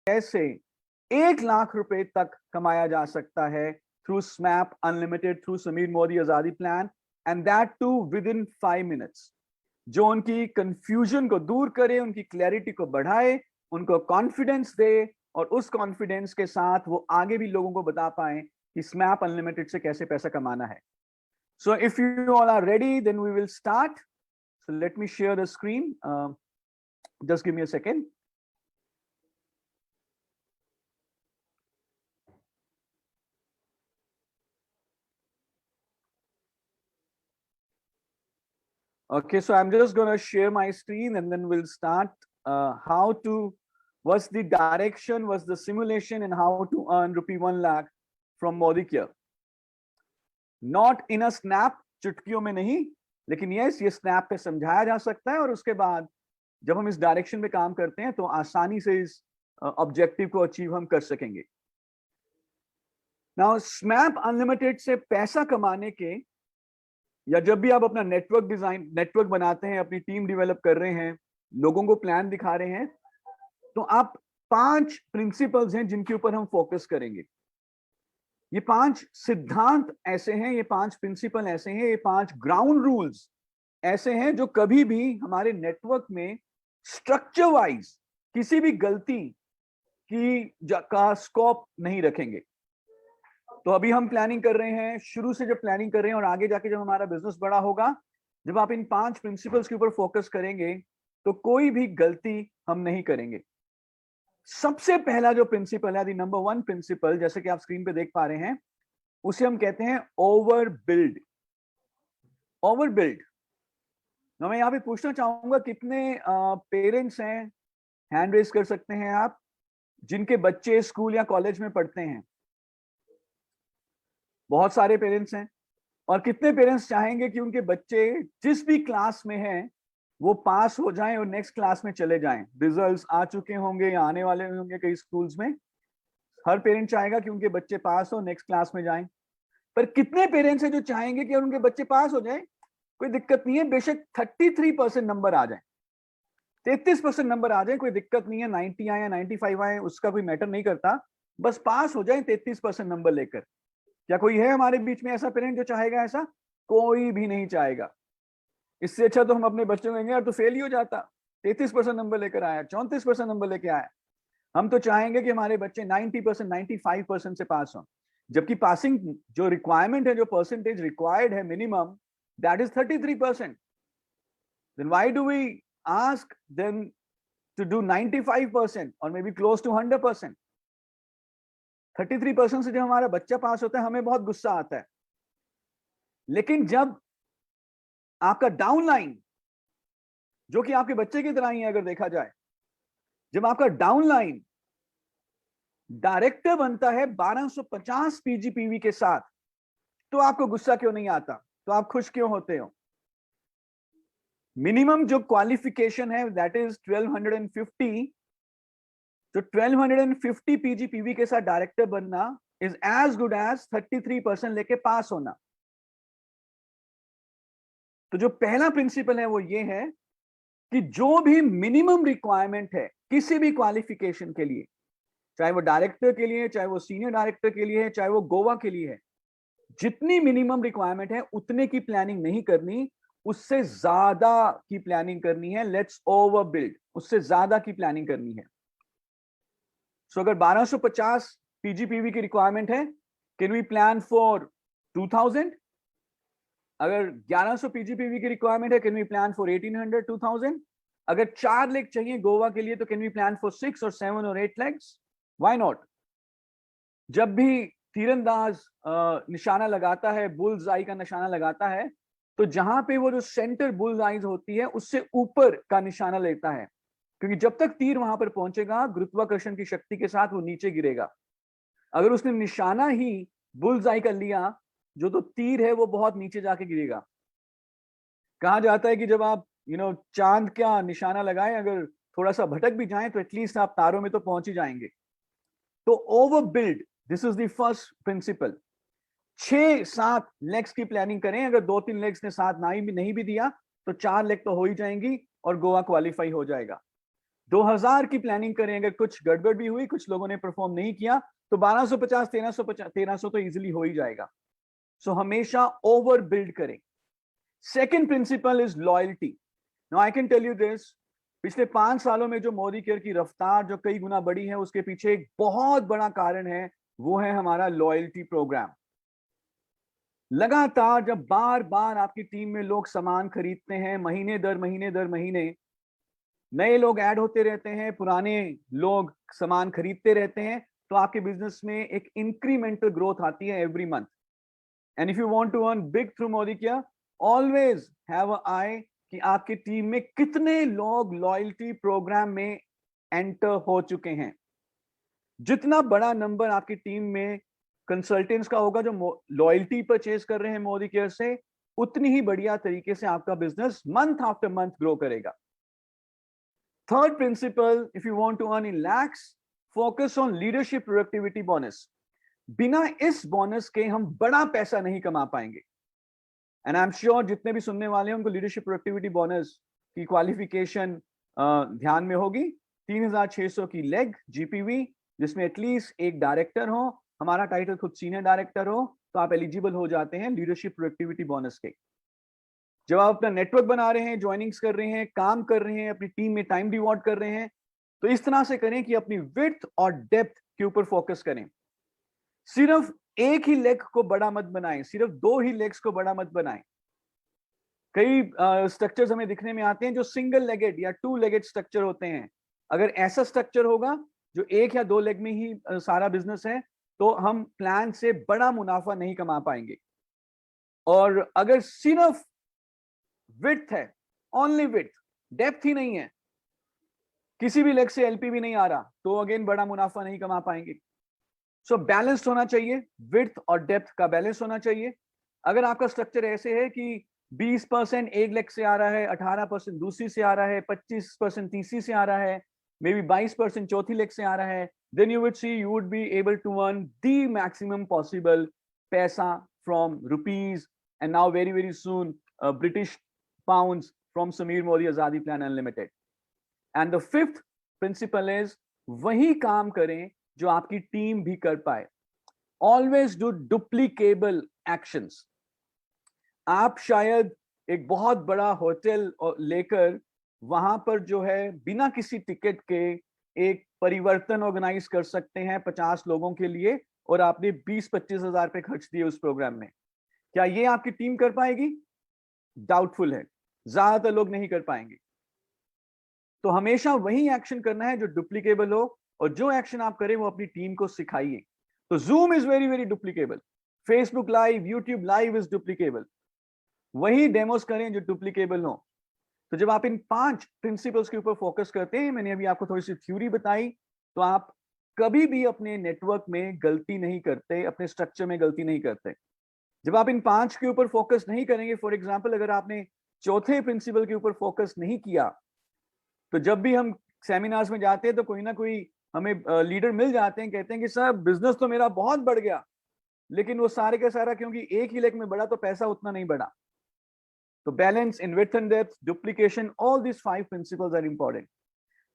कैसे 1 लाख रुपए तक कमाया जा सकता है थ्रू स्मैप unlimited, through Sameer Modi Azadi plan, and that too within 5 minutes, जो उनकी कंफ्यूजन को दूर करे, उनकी क्लैरिटी को बढ़ाए, उनको कॉन्फिडेंस दे, और उस कॉन्फिडेंस के साथ वो आगे भी लोगों को बता पाए कि स्मैप अनलिमिटेड से कैसे पैसा कमाना है. So if you all are ready, then we will start. So let me share the screen. Just give me a second. Okay, so I'm just going to share my screen and then we'll start. What's the direction, what's the simulation, and how to earn rupee 1 lakh from Modicare. Not in a snap, चुटकियों में नहीं, लेकिन yes, ये snap पे समझाया जा सकता है, और उसके बाद जब हम इस डायरेक्शन में काम करते हैं तो आसानी से इस ऑब्जेक्टिव को अचीव हम कर सकेंगे. नाउ स्मैप अनलिमिटेड से पैसा कमाने के, या जब भी आप अपना नेटवर्क बनाते हैं, अपनी टीम डेवलप कर रहे हैं, लोगों को प्लान दिखा रहे हैं, तो आप 5 प्रिंसिपल्स हैं जिनके ऊपर हम फोकस करेंगे. ये 5 सिद्धांत ऐसे हैं, ये 5 प्रिंसिपल ऐसे हैं, ये 5 ग्राउंड रूल्स ऐसे हैं जो कभी भी हमारे नेटवर्क में स्ट्रक्चर वाइज किसी भी गलती का स्कोप नहीं रखेंगे. तो अभी हम प्लानिंग कर रहे हैं, शुरू से जब प्लानिंग कर रहे हैं और आगे जाके जब हमारा बिजनेस बड़ा होगा, जब आप इन 5 प्रिंसिपल्स के ऊपर फोकस करेंगे तो कोई भी गलती हम नहीं करेंगे. सबसे पहला जो प्रिंसिपल है, नंबर 1 प्रिंसिपल, जैसे कि आप स्क्रीन पे देख पा रहे हैं, उसे हम कहते हैं ओवर बिल्ड. Over build. मैं यहाँ पे पूछना चाहूंगा, कितने पेरेंट्स हैं, हैंड रेज कर सकते हैं आप, जिनके बच्चे स्कूल या कॉलेज में पढ़ते हैं? बहुत सारे पेरेंट्स हैं. और कितने पेरेंट्स चाहेंगे कि उनके बच्चे जिस भी क्लास में हैं वो पास हो जाएं और नेक्स्ट क्लास में चले जाएं? रिजल्ट्स आ चुके होंगे या आने वाले होंगे कई स्कूल्स में. हर पेरेंट चाहेगा कि उनके बच्चे पास हो, नेक्स्ट क्लास में जाएं. पर कितने पेरेंट्स हैं जो चाहेंगे कि उनके बच्चे पास हो जाएं, कोई दिक्कत नहीं है, बेशक 33% नंबर आ जाए, 33% नंबर आ जाए, कोई दिक्कत नहीं है, 90 आए या 95 आए, उसका कोई मैटर नहीं करता, बस पास हो जाए 33% नंबर लेकर. क्या कोई है हमारे बीच में ऐसा पेरेंट जो चाहेगा ऐसा? कोई भी नहीं चाहेगा. इससे अच्छा तो हम अपने बच्चों को कहेंगे यार तो फेल ही हो जाता, 33% नंबर लेकर आया, 34% नंबर लेकर आया. हम तो चाहेंगे कि हमारे बच्चे 90%, 95% से पास हों, जबकि पासिंग जो रिक्वायरमेंट है, जो परसेंटेज रिक्वायर्ड है minimum, that is 33%. Then why do we ask them to do 95% or maybe close to 100%? 33% से जब हमारा बच्चा पास होता है हमें बहुत गुस्सा आता है. लेकिन जब आपका डाउनलाइन, जो कि आपके बच्चे की तरह ही है अगर देखा जाए, जब आपका डाउनलाइन डायरेक्टर बनता है 1250 पीजीपीवी के साथ, तो आपको गुस्सा क्यों नहीं आता? तो आप खुश क्यों होते हो? मिनिमम जो क्वालिफिकेशन है दैट इज 1250. तो 1250 पीजीपीवी के साथ डायरेक्टर बनना इज एज गुड एज 33% लेके पास होना. तो जो पहला प्रिंसिपल है वो ये है कि जो भी मिनिमम रिक्वायरमेंट है किसी भी क्वालिफिकेशन के लिए, चाहे वो डायरेक्टर के लिए, चाहे वो सीनियर डायरेक्टर के लिए है, चाहे वो गोवा के लिए है, जितनी मिनिमम रिक्वायरमेंट है उतने की प्लानिंग नहीं करनी, उससे ज्यादा की प्लानिंग करनी है. Let's over build. उससे ज्यादा की प्लानिंग करनी है. सो अगर 1250 पीजीपीवी की रिक्वायरमेंट है, कैन वी प्लान फॉर 2000? अगर 1100 पीजीपीवी की रिक्वायरमेंट है, कैन वी प्लान फॉर 1800, 2000? अगर 4 लेग चाहिए गोवा के लिए, तो कैन वी प्लान फॉर 6 और 7 और 8 लेग्स? Why not? जब भी तीरंदाज निशाना लगाता है, बुल्स आई का निशाना लगाता है, तो जहां पे वो जो सेंटर बुल्स आईज होती है उससे ऊपर का निशाना लेता है, क्योंकि जब तक तीर वहां पर पहुंचेगा गुरुत्वाकर्षण की शक्ति के साथ वो नीचे गिरेगा. अगर उसने निशाना ही बुल्स आई का लिया, जो तो तीर है वो बहुत नीचे जाके गिरेगा. कहा जाता है कि जब आप चांद का निशाना लगाएं, अगर थोड़ा सा भटक भी जाएं तो एटलीस्ट आप तारों में तो पहुंच ही जाएंगे. तो over build, this is the first principle. 6-7 legs की प्लानिंग करें. अगर 2-3 लेग्स ने साथ नहीं भी दिया तो 4 लेग तो हो ही जाएंगी और गोवा क्वालिफाई हो जाएगा. 2000 की प्लानिंग करें, अगर कुछ गड़बड़ भी हुई, कुछ लोगों ने परफॉर्म नहीं किया, तो 1250 1300 तो इजीली हो ही जाएगा। सो हमेशा ओवर बिल्ड करें। Second principle is loyalty. Now I can tell you this, पिछले 5 सालों में जो मोदी केयर की रफ्तार जो कई गुना बढ़ी है, उसके पीछे एक बहुत बड़ा कारण है, वो है हमारा लॉयल्टी प्रोग्राम। लगातार जब बार बार आपकी टीम में लोग सामान खरीदते हैं, महीने दर महीने नए लोग ऐड होते रहते हैं, पुराने लोग सामान खरीदते रहते हैं, तो आपके बिजनेस में एक इंक्रीमेंटल ग्रोथ आती है every month. And if you want to earn big through Modicare, always have a eye कि आपकी टीम में कितने लोग लॉयल्टी प्रोग्राम में एंटर हो चुके हैं। जितना बड़ा नंबर आपकी टीम में कंसल्टेंट्स का होगा जो लॉयल्टी परचेज कर रहे हैं मोदी केयर से, उतनी ही बढ़िया तरीके से आपका business month after month grow करेगा। Third principle, if you want to earn in lakhs, focus on leadership productivity bonus. बिना इस बोनस के हम बड़ा पैसा नहीं कमा पाएंगे। एंड आई एम श्योर जितने भी सुनने वाले हैं उनको लीडरशिप प्रोडक्टिविटी बोनस की क्वालिफिकेशन ध्यान में होगी। 3600 की लेग जीपीवी, जिसमें एटलीस्ट एक डायरेक्टर हो, हमारा टाइटल खुद सीनियर डायरेक्टर हो, तो आप एलिजिबल हो जाते हैं लीडरशिप प्रोडक्टिविटी बोनस के। जब आप अपना नेटवर्क बना रहे हैं, ज्वाइनिंग्स कर रहे हैं, काम कर रहे हैं, अपनी टीम में टाइम डिवोट कर रहे हैं, तो इस तरह से करें कि अपनी विड्थ और डेप्थ के ऊपर फोकस करें। सिर्फ एक ही लेग को बड़ा मत बनाएं, सिर्फ 2 ही लेग्स को बड़ा मत बनाएं। कई स्ट्रक्चर्स हमें दिखने में आते हैं जो सिंगल लेगेड या 2 लेगेड स्ट्रक्चर होते हैं। अगर ऐसा स्ट्रक्चर होगा जो 1 या 2 लेग में ही सारा बिजनेस है, तो हम प्लान से बड़ा मुनाफा नहीं कमा पाएंगे। और अगर सिर्फ विड्थ है, ओनली विड्थ, डेप्थ ही नहीं है, किसी भी लेग से एलपी भी नहीं आ रहा, तो अगेन बड़ा मुनाफा नहीं कमा पाएंगे। सो बैलेंस्ड होना चाहिए, विड्थ और डेप्थ का बैलेंस होना चाहिए। अगर आपका स्ट्रक्चर ऐसे है कि 20% एक लेग से आ रहा है, 18% दूसरी से आ रहा है, 25% तीसरी से आ रहा है, मे बी 22% चौथी लेग से आ रहा है, then you would see you would be able to earn the maximum possible पैसा from rupees and now very soon British pounds from Sameer Modi Azadi Plan Unlimited. And the fifth principle is वही काम करें जो आपकी team भी कर पाए। Always do duplicable actions. आप शायद एक बहुत बड़ा होटल लेकर वहां पर जो है बिना किसी टिकट के एक परिवर्तन ऑर्गेनाइज कर सकते हैं 50 लोगों के लिए, और आपने 20-25 हजार रुपए खर्च दिए उस प्रोग्राम में। क्या ये आपकी टीम कर पाएगी? डाउटफुल है, ज्यादातर लोग नहीं कर पाएंगे। तो हमेशा वही एक्शन करना है जो डुप्लीकेबल हो, और जो एक्शन आप करें वो अपनी टीम को सिखाइए। तो zoom is very duplicable, Facebook live, YouTube live is duplicable. वही डेमोस करें जो डुप्लीकेबल हो। तो जब आप इन 5 प्रिंसिपल्स के ऊपर फोकस करते हैं, मैंने अभी आपको थोड़ी सी थ्योरी बताई, तो आप कभी भी अपने नेटवर्क में गलती नहीं करते, अपने स्ट्रक्चर में गलती नहीं करते। जब आप इन 5 के ऊपर फोकस नहीं करेंगे, फॉर एग्जाम्पल अगर आपने चौथे प्रिंसिपल के ऊपर फोकस नहीं किया, तो जब भी हम सेमिनार्स में जाते हैं तो कोई ना कोई हमें लीडर मिल जाते हैं, कहते हैं कि सर बिजनेस तो मेरा बहुत बढ़ गया, लेकिन वो सारे का सारा क्योंकि एक ही लेग में बढ़ा तो पैसा उतना नहीं बढ़ा। तो balance in width and depth, duplication, all this 5 principles are important.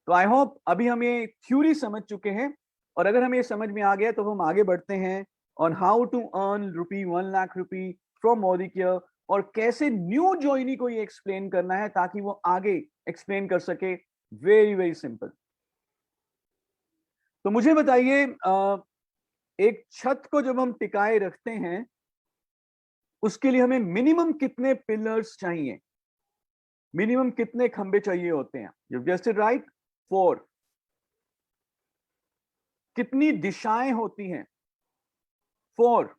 तो आई होप अभी हम ये थ्योरी समझ चुके हैं, और अगर हमें ये समझ में आ गया तो हम आगे बढ़ते हैं on how to earn ₹1 lakh from Modi care, और कैसे न्यू ज्वाइनी को ये एक्सप्लेन करना है ताकि वो आगे एक्सप्लेन कर सके। Very simple. तो मुझे बताइए, एक छत को जब हम टिकाए रखते हैं, उसके लिए हमें मिनिमम कितने पिलर्स चाहिए, मिनिमम कितने खंबे चाहिए होते हैं? You guessed it right, 4। कितनी दिशाएं होती हैं? 4।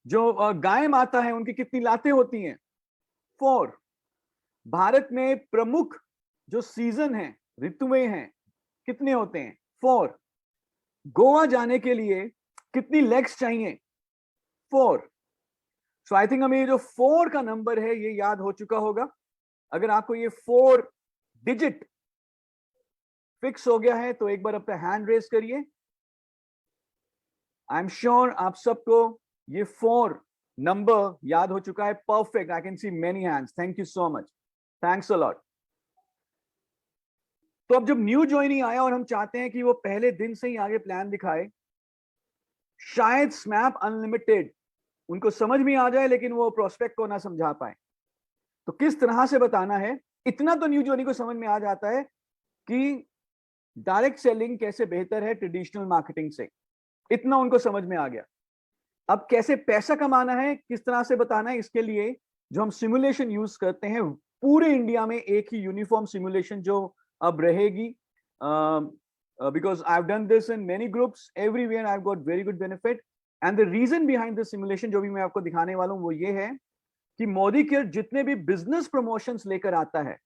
जो गाय माता है उनकी कितनी लातें होती हैं? 4। भारत में प्रमुख जो सीजन है, ऋतुएं हैं, कितने होते हैं? 4। गोवा जाने के लिए कितनी लेग्स चाहिए? 4। सो आई थिंक हमें ये जो 4 का नंबर है ये याद हो चुका होगा। अगर आपको ये 4 डिजिट फिक्स हो गया है तो एक बार अपना हैंड रेज करिए। आई एम श्योर आप सबको ये 4 नंबर याद हो चुका है। Perfect, I can see many hands. Thank you so much, thanks a lot. तो अब जब न्यू ज्वाइनी आया और हम चाहते हैं कि वो पहले दिन से ही आगे प्लान दिखाए, शायद स्मैप अनलिमिटेड उनको समझ में आ जाए लेकिन वो प्रोस्पेक्ट को ना समझा पाए। तो किस तरह से बताना है, इतना तो न्यू ज्वाइनी को समझ में आ जाता है कि डायरेक्ट सेलिंग कैसे बेहतर है ट्रेडिशनल मार्केटिंग से, इतना उनको समझ में आ गया। अब कैसे पैसा कमाना है, किस तरह से बताना है, इसके लिए जो हम सिमुलेशन यूज करते हैं, पूरे इंडिया में एक ही यूनिफॉर्म सिमुलेशन जो अब रहेगी, because I have done this in many groups, everywhere I have got very good benefit. And the reason behind this simulation जो भी मैं आपको दिखाने वाला हूं वो ये है कि मोदी केयर जितने भी बिजनेस प्रमोशंस लेकर आता है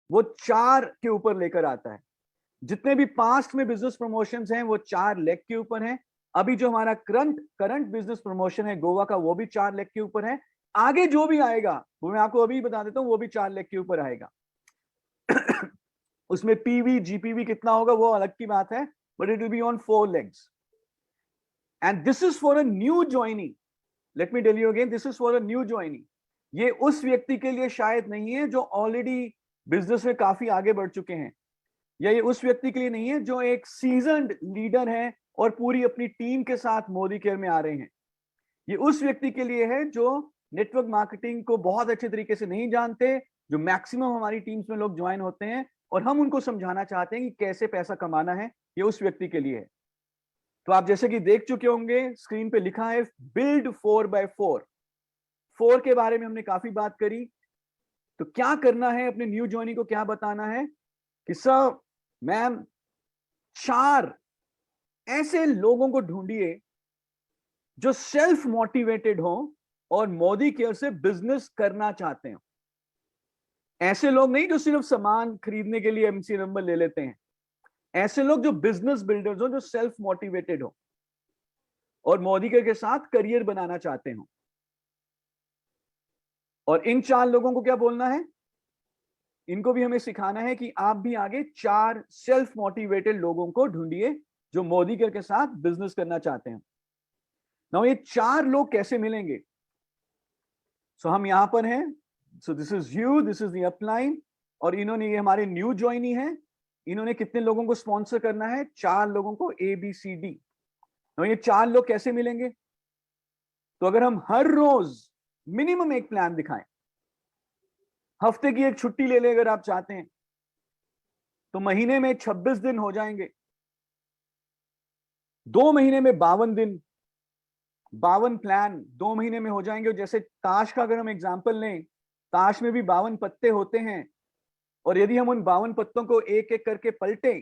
वो 4 के ऊपर लेकर आता है। जितने भी पास्ट में बिजनेस प्रमोशंस हैं वो 4 लेग के ऊपर हैं। अभी जो हमारा करंट बिजनेस प्रमोशन है गोवा का, वो भी 4 लेग के ऊपर है। आगे जो भी आएगा वो मैं आपको अभी बता देता हूं, वो भी 4 लेग के ऊपर आएगा। उसमें पीवी जीपीवी कितना होगा वो अलग की बात है, but it will be on 4 legs. And this is for a new joinee. Let me tell you again, this is for a new joinee. ये उस व्यक्ति के लिए शायद नहीं है जो ऑलरेडी बिजनेस में काफी आगे बढ़ चुके हैं, या ये उस व्यक्ति के लिए नहीं है जो एक सीजन्ड लीडर है और पूरी अपनी टीम के साथ मोदी केयर में आ रहे हैं। ये उस व्यक्ति के लिए है जो नेटवर्क मार्केटिंग को बहुत अच्छे तरीके से नहीं जानते, जो मैक्सिमम हमारी टीम्स में लोग ज्वाइन होते हैं और हम उनको समझाना चाहते हैं कि कैसे पैसा कमाना है, ये उस व्यक्ति के लिए है। तो आप जैसे कि देख चुके होंगे स्क्रीन पे लिखा है बिल्ड 4x4। 4 के बारे में हमने काफी बात करी। तो क्या करना है, अपने न्यू ज्वाइनी को क्या बताना है कि सर मैम 4 ऐसे लोगों को ढूंढिए जो सेल्फ मोटिवेटेड हो और मोदी केयर से बिजनेस करना चाहते हो। ऐसे लोग नहीं जो सिर्फ सामान खरीदने के लिए एमसी नंबर ले लेते हैं, ऐसे लोग जो बिजनेस बिल्डर्स हो, जो सेल्फ मोटिवेटेड हो और मोदी केयर के साथ करियर बनाना चाहते हो। और इन 4 लोगों को क्या बोलना है, इनको भी हमें सिखाना है कि आप भी आगे 4 सेल्फ मोटिवेटेड लोगों को ढूंढिए जो मोदी केयर के साथ बिजनेस करना चाहते हैं। नाउ ये 4 लोग कैसे मिलेंगे? सो हम यहां पर हैं। सो this is you, this is the upline, और इन्होंने, ये हमारे न्यू ज्वाइनी है, इन्होंने कितने लोगों को स्पॉन्सर करना है? 4 लोगों को, ABCD। तो ये 4 लोग कैसे मिलेंगे? तो अगर हम हर रोज मिनिमम एक प्लान दिखाएं, हफ्ते की एक छुट्टी ले लें अगर आप चाहते हैं, तो महीने में 26 दिन हो जाएंगे, 2 महीने में 52 दिन, 52 प्लान 2 महीने में हो जाएंगे। जैसे ताश का अगर हम एग्जांपल लें, ताश में भी 52 पत्ते होते हैं, और यदि हम उन 52 पत्तों को एक एक करके पलटे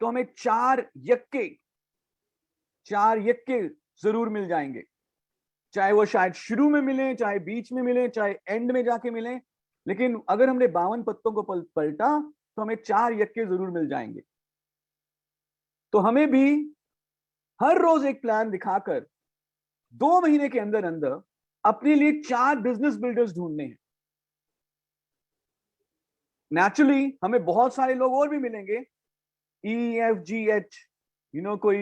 तो हमें 4 यक्के जरूर मिल जाएंगे। चाहे वो शायद शुरू में मिले, चाहे बीच में मिले, चाहे एंड में जाके मिले, लेकिन अगर हमने 52 पत्तों को पलटा तो हमें 4 यक्के जरूर मिल जाएंगे। तो हमें भी हर रोज एक प्लान दिखाकर 2 महीने के अंदर अंदर अपने लिए 4 बिजनेस बिल्डर्स ढूंढने हैं। नेचुरली हमें बहुत सारे लोग और भी मिलेंगे, EFGH, कोई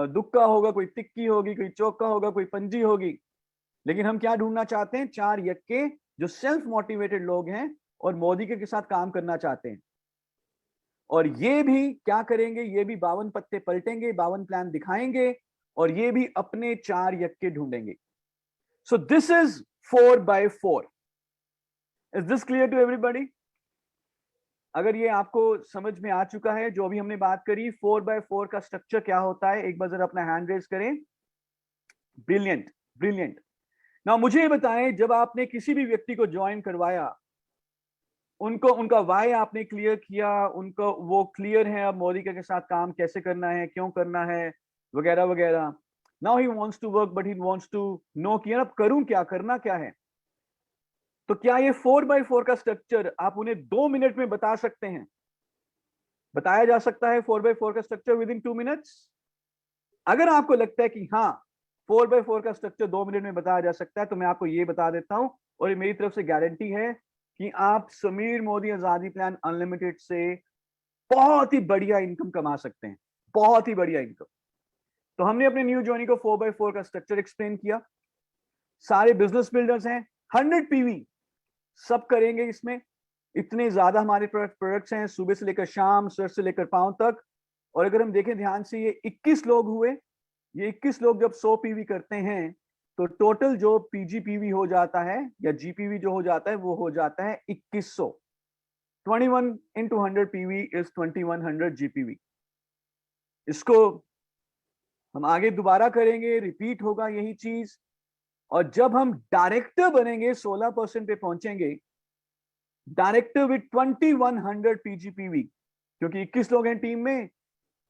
दुक्का होगा, कोई तिक्की होगी, कोई चौका होगा, कोई पंजी होगी, लेकिन हम क्या ढूंढना चाहते हैं? 4 यक्के जो सेल्फ मोटिवेटेड लोग हैं और मोदी के साथ काम करना चाहते हैं। और ये भी क्या करेंगे? ये भी 52 पत्ते पलटेंगे, 52 प्लान दिखाएंगे, और ये भी अपने 4 यक्के ढूंढेंगे। So this is 4x4। Is this clear to everybody? अगर ये आपको समझ में आ चुका है जो अभी हमने बात करी, 4x4 का स्ट्रक्चर क्या होता है, एक बार जरा अपना हैंड रेज करें। Brilliant, brilliant. ना मुझे ये बताएं, जब आपने किसी भी व्यक्ति को ज्वाइन करवाया, उनको उनका वाई आपने क्लियर किया, उनको वो क्लियर है अब मोदी के साथ काम कैसे करना है, क्यों करना है, वगैरह वगैरह। Now he wants to work, but he wants to know कि अब करूं क्या, करना क्या है। तो क्या ये 4x4 का स्ट्रक्चर आप उन्हें 2 मिनट में बता सकते हैं? बताया जा सकता है 4x4 का स्ट्रक्चर विद इन 2 मिनट्स? अगर आपको लगता है कि हाँ 4x4 का स्ट्रक्चर 2 मिनट में बताया जा सकता है, तो मैं आपको ये बता देता हूं, और ये मेरी तरफ से गारंटी है कि आप समीर मोदी आजादी प्लान अनलिमिटेड से बहुत ही बढ़िया इनकम कमा सकते हैं, बहुत ही बढ़िया इनकम। तो हमने अपने न्यू ज्वाइनी को 4x4 का स्ट्रक्चर एक्सप्लेन किया। सारे बिजनेस बिल्डर्स हैं, 100 PV सब करेंगे इसमें। इतने ज्यादा हमारे प्रोडक्ट्स हैं, सुबह से लेकर शाम, सर से लेकर पांव तक। और अगर हम देखें ध्यान से, ये 21 लोग हुए। ये 21 लोग जब 100 पीवी करते हैं तो टोटल जो पीजीपीवी हो जाता है या जीपीवी जो हो जाता है वो हो जाता है 2100। 21 into 100 पीवी इज 2100 जीपीवी। इसको हम आगे दोबारा करेंगे, रिपीट होगा यही चीज। और जब हम डायरेक्टर बनेंगे 16% पे पहुंचेंगे, डायरेक्टर विद 2100 पीजीपीवी, क्योंकि 21 लोग हैं टीम में,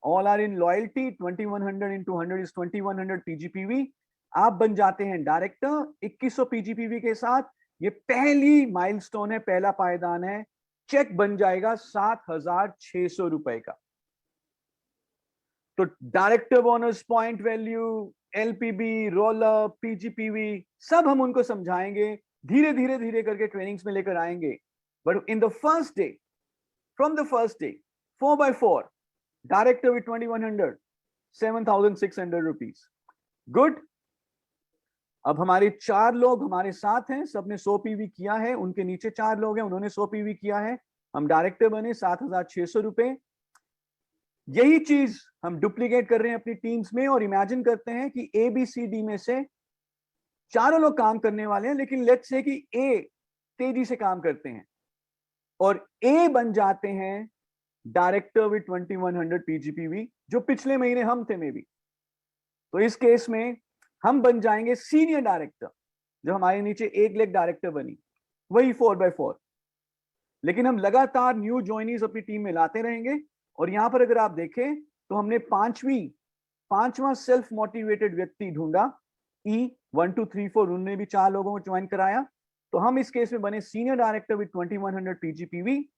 all are in loyalty, 2100 into 100 is 2100 PGPV. आप बन जाते हैं डायरेक्टर 2100 पीजीपीवी के साथ। ये पहली माइलस्टोन है, पहला पायदान है। चेक बन जाएगा 7600 रुपए का। तो director bonus, point value, LPB, roll up, PGPV, सब हम उनको समझाएंगे, धीरे धीरे धीरे करके ट्रेनिंग्स में लेकर आएंगे। But in the first day, from the first day, 4x4 director with 2100, 7600 rupees. Good. अब हमारे 4 लोग हमारे साथ हैं, सबने 100 पीवी किया है, उनके नीचे 4 लोग हैं, उन्होंने 100 पीवी किया है, हम डायरेक्टर बने 7600 रुपए। यही चीज हम डुप्लीकेट कर रहे हैं अपनी टीम्स में, और इमेजिन करते हैं कि ए बी सी डी में से चारों लोग काम करने वाले हैं, लेकिन लेट्स से कि ए तेजी से काम करते हैं और ए बन जाते हैं डायरेक्टर विद 2100 पीजीपीवी, जो पिछले महीने हम थे मे बी। तो इस केस में हम बन जाएंगे सीनियर डायरेक्टर, जो हमारे नीचे एक लेग डायरेक्टर बनी, वही 4x4। लेकिन हम लगातार न्यू ज्वाइनीज अपनी टीम में लाते रहेंगे। और यहां पर अगर आप देखें तो हमने पांचवा सेल्फ मोटिवेटेड व्यक्ति ढूंढा, E 1 2 3 4, उन्होंने भी 4 लोगों को ज्वाइन कराया। तो हम इस केस में बने सीनियर डायरेक्टर विद 2100 पीजीपीवी,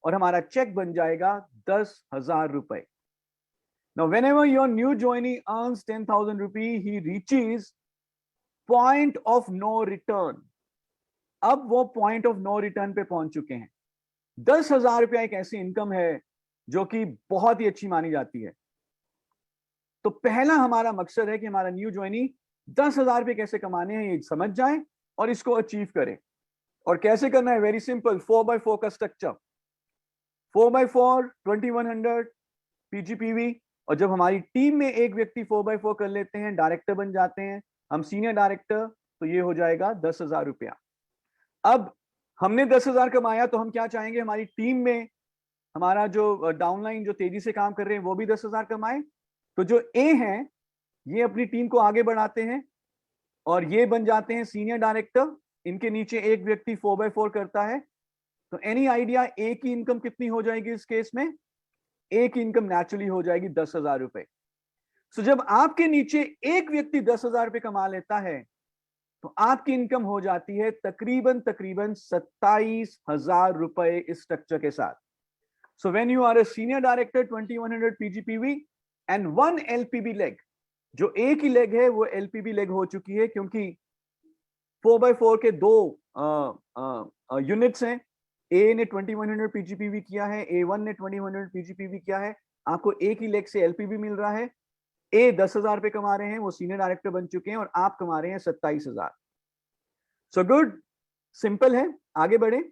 और हमारा चेक बन जाएगा 10,000 रुपए। Now, whenever your new joinee earns 10,000 rupees, he reaches point of no return. अब वो पॉइंट ऑफ नो रिटर्न पे पहुंच चुके हैं। 10,000 रुपया एक ऐसी इनकम है जो कि बहुत ही अच्छी मानी जाती है। तो पहला हमारा मकसद है कि हमारा न्यू ज्वाइनी 10,000 रुपये कैसे कमाने हैं ये समझ जाए और इसको अचीव करें। और कैसे करना है? वेरी सिंपल, 4x4 का स्ट्रक्चर। 4x4 2100 पीजीपीवी, और जब हमारी टीम में एक व्यक्ति 4x4 कर लेते हैं, डायरेक्टर बन जाते हैं, हम सीनियर डायरेक्टर, तो ये हो जाएगा 10,000 रुपया। अब हमने 10,000 कमाया तो हम क्या चाहेंगे, हमारी टीम में हमारा जो डाउनलाइन जो तेजी से काम कर रहे हैं वो भी 10,000 कमाए। तो जो ए हैं ये अपनी टीम को आगे बढ़ाते हैं और ये बन जाते हैं सीनियर डायरेक्टर। इनके नीचे एक व्यक्ति 4x4 करता है। तो एनी आइडिया ए की इनकम कितनी हो जाएगी इस केस में? ए की इनकम नेचुरली हो जाएगी 10,000 रुपए। सो जब आपके नीचे एक व्यक्ति 10,000 रुपए कमा लेता है तो आपकी इनकम हो जाती है तकरीबन 27,000 रुपए इस स्ट्रक्चर के साथ। So when you are a senior director 2100 PGPV and 1 LPB leg, जो ए की लेग है वो एलपीबी लेग हो चुकी है, क्योंकि 4x4 के 2 यूनिट्स हैं। ए ने 2100 पीजीपीवी किया है, A1 ने 2100 पीजीपीवी किया है। आपको ए की लेग से एलपीबी मिल रहा है। ए 10,000 रुपए कमा रहे हैं, वो सीनियर डायरेक्टर बन चुके हैं, और आप कमा रहे हैं 27,000। सो गुड, सिंपल है। आगे बढ़े।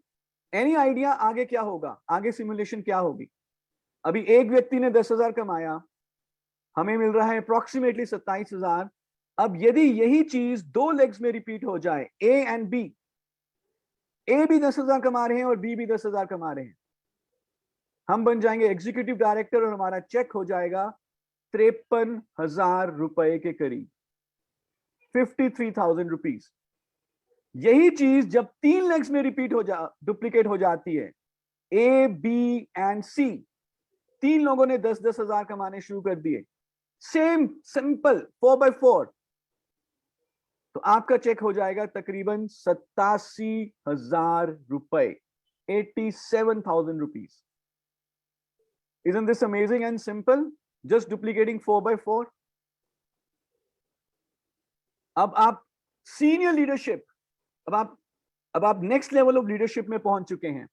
एनी आइडिया आगे क्या होगा? आगे सिमुलेशन क्या होगी? अभी एक व्यक्ति ने 10,000 कमाया, हमें मिल रहा है अप्रोक्सीमेटली 27,000। अब यदि यही चीज 2 लेग्स में रिपीट हो जाए, ए एंड बी, ए भी 10,000 कमा रहे हैं और बी भी 10,000 कमा रहे हैं, हम बन जाएंगे एग्जीक्यूटिव डायरेक्टर और हमारा चेक हो जाएगा 53,000 रुपए के करीब, 53,000 रुपीज। यही चीज जब 3 लेग्स में रिपीट डुप्लीकेट हो जाती है, ए बी एंड सी, 3 लोगों ने 10,000 कमाने शुरू कर दिए, सेम सिंपल 4x4, तो आपका चेक हो जाएगा तकरीबन 87,000 रुपए, 87,000 rupees. Isn't this amazing and simple? Just duplicating 4x4. अब आप सीनियर लीडरशिप, अब आप नेक्स्ट लेवल ऑफ लीडरशिप में पहुंच चुके हैं।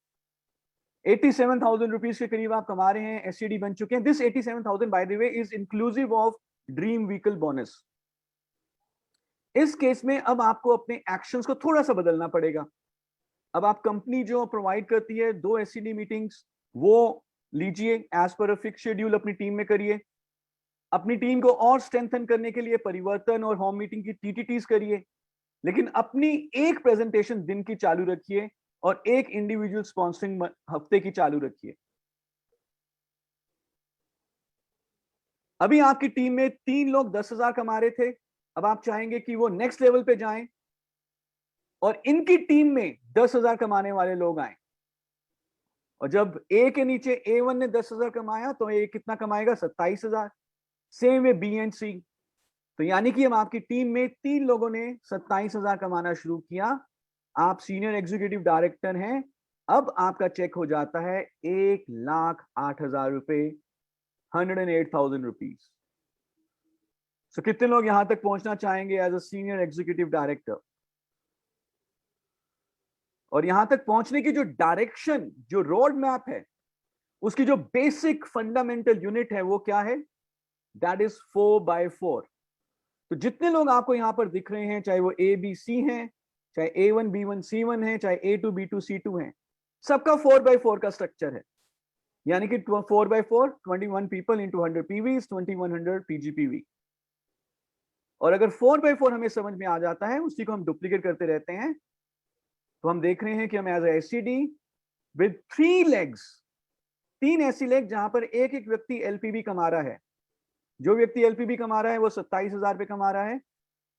87,000 रुपीज के करीब आप कमा रहे हैं, एससीडी बन चुके हैं। This 87,000 by the way is inclusive of dream vehicle bonus. इस केस में अब आपको अपने एक्शंस को थोड़ा सा बदलना पड़ेगा। अब आप कंपनी जो प्रोवाइड करती है 2 SCD मीटिंग्स, वो लीजिए as per a fix schedule, अपनी टीम में करिए। अपनी टीम को और स्ट्रेंथन करने के लिए परिवर्तन और होम मीटिंग की TTTs करिए, लेकिन अपनी एक प्रेजेंटेशन दिन की चालू रखिए और एक इंडिविजुअल स्पॉन्सरिंग हफ्ते की चालू रखिए। अभी आपकी टीम में 3 लोग 10,000 कमा रहे थे, अब आप चाहेंगे कि वो नेक्स्ट लेवल पे जाएं और इनकी टीम में 10,000 कमाने वाले लोग आए। और जब ए के नीचे A1 ने 10,000 कमाया तो ए कितना कमाएगा? 27,000। सेम वे बी एंड सी। तो यानी कि हम आपकी टीम में 3 लोगों ने 27,000 कमाना शुरू किया। आप सीनियर एग्जीक्यूटिव डायरेक्टर हैं। अब आपका चेक हो जाता है 1,08,000 रुपए, 108,000 रुपीज। सो कितने लोग यहां तक पहुंचना चाहेंगे as a senior executive director? और यहां तक पहुंचने की जो डायरेक्शन, जो रोड मैप है, उसकी जो बेसिक फंडामेंटल यूनिट है वो क्या है? That is 4x4। तो जितने लोग आपको यहां पर दिख रहे हैं, चाहे वो ABC हैं, चाहे A1 B1 C1 है, चाहे A2 B2 C2 है, सबका 4x4 का स्ट्रक्चर है। यानी कि 4x4 21 people into 100 PVs, 2100 PGPV। और अगर 4x4 हमें समझ में आ जाता है, उसी को हम डुप्लीकेट करते रहते हैं, तो हम देख रहे हैं कि हम एज SCD विद 3 लेग्स, 3 ऐसी लेग जहां पर एक एक व्यक्ति LPB कमा रहा है। जो व्यक्ति LPB कमा रहा है वो 27,000 रुपए कमा रहा है।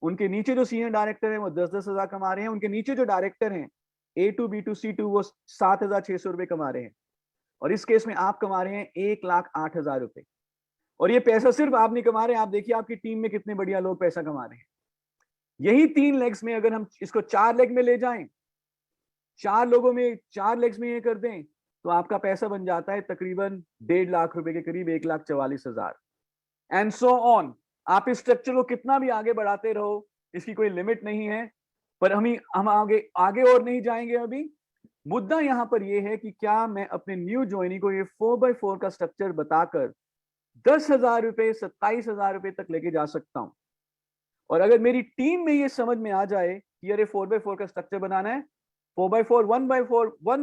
उनके नीचे जो सीनियर डायरेक्टर है वो 10,000 कमा रहे हैं। उनके नीचे जो डायरेक्टर हैं A2 B2 C2 वो 7,600 रुपए कमा रहे हैं। और इस केस में आप कमा रहे हैं 1,08,000 रुपए। और ये पैसा सिर्फ आप नहीं कमा रहे हैं, आप देखिए आपकी टीम में कितने बढ़िया लोग पैसा कमा रहे हैं। यही 3 लेग्स में अगर हम इसको 4 लेग में ले जाएं, 4 लोगों में 4 लेग्स में ये कर दें, तो आपका पैसा बन जाता है तकरीबन 1.5 लाख रुपए के करीब, 1,44,000 एंड सो ऑन। आप इस स्ट्रक्चर को कितना भी आगे बढ़ाते रहो, इसकी कोई लिमिट नहीं है। पर हम आगे आगे और नहीं जाएंगे। अभी मुद्दा यहां पर यह है कि क्या मैं अपने न्यू ज्वाइनी को ये 4x4 का स्ट्रक्चर बताकर 10,000 रुपए, 27,000 रुपए तक लेके जा सकता हूं। और अगर मेरी टीम में ये समझ में आ जाए कि अरे 4x4 का स्ट्रक्चर बनाना है, 4x4 1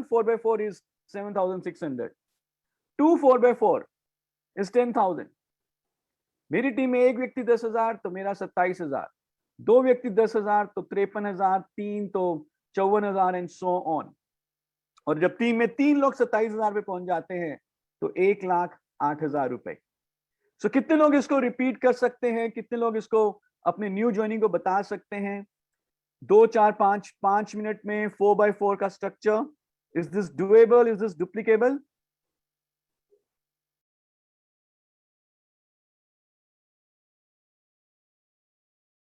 4x4 is 7,600, 2 4x4 is 10,000। मेरी टीम में एक व्यक्ति 10,000 तो मेरा 27,000, 2 व्यक्ति 10,000 तो 53,000, 3 तो 54,000 एंड सो ऑन। और जब टीम में 3 लोग 27,000 पे पहुंच जाते हैं तो 1,08,000 रुपए। सो कितने लोग इसको रिपीट कर सकते हैं? कितने लोग इसको अपने न्यू ज्वाइनिंग को बता सकते हैं? 2 4 5 मिनट में 4x4 का structure, is this doable, is this duplicable?